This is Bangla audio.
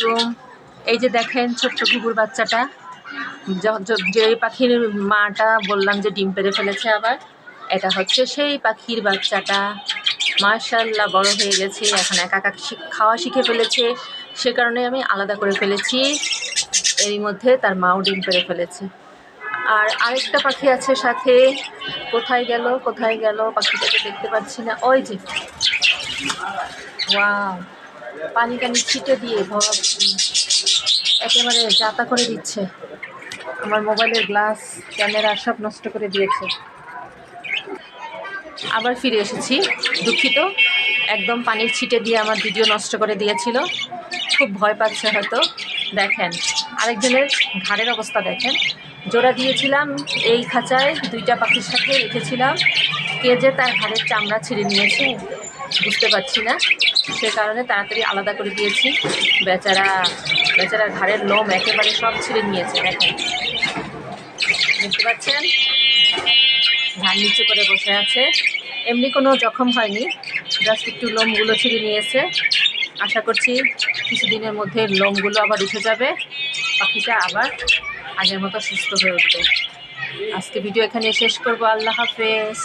আলাইকুম। এই যে দেখেন ছোট্ট ঘুঘুর বাচ্চাটা, যে পাখির মাটা বললাম যে ডিম পেড়ে ফেলেছে, আবার এটা হচ্ছে সেই পাখির বাচ্চাটা। মাশাআল্লাহ বড় হয়ে গেছে, এখন একা একা খাওয়া শিখে ফেলেছে, সে কারণে আমি আলাদা করে ফেলেছি। এরই মধ্যে তার মাও ডিম পেড়ে ফেলেছে। আর আরেকটা পাখি আছে সাথে, কোথায় গেল পাখিটাকে দেখতে পাচ্ছি না। ওই যে, ওয়াও, পানি টানি ছিটে দিয়ে একেবারে যাতা করে দিচ্ছে। আমার মোবাইলের গ্লাস, ক্যামেরা সব নষ্ট করে দিয়েছে। আবার ফিরে এসেছি, দুঃখিত। একদম পানির ছিটে দিয়ে আমার ভিডিও নষ্ট করে দিয়েছিল। খুব ভয় পাচ্ছে হয়তো। দেখেন আরেকজনের ঘাড়ের অবস্থা দেখেন। জোড়া দিয়েছিলাম এই খাঁচায়, দুইটা পাখির সাথে রেখেছিলাম। কে যে তার ঘাড়ের চামড়া ছিঁড়ে নিয়েছে বুঝতে পারছি না, সে কারণে তাড়াতাড়ি আলাদা করে দিয়েছি। বেচারার ঘাড়ের লোম একেবারে সব ছিঁড়ে নিয়েছে। দেখেন, দেখতে পাচ্ছেন, ঘাড় নিচু করে বসে আছে। এমনি কোনো জখম হয়নি, জাস্ট একটু লোমগুলো ছিঁড়ে নিয়েছে। আশা করছি কিছুদিনের মধ্যে লোমগুলো আবার উঠে যাবে, পাখিটা আবার আগের মতো সুস্থ হয়ে উঠবে। আজকে ভিডিও এখানে শেষ করব। আল্লাহ হাফেজ।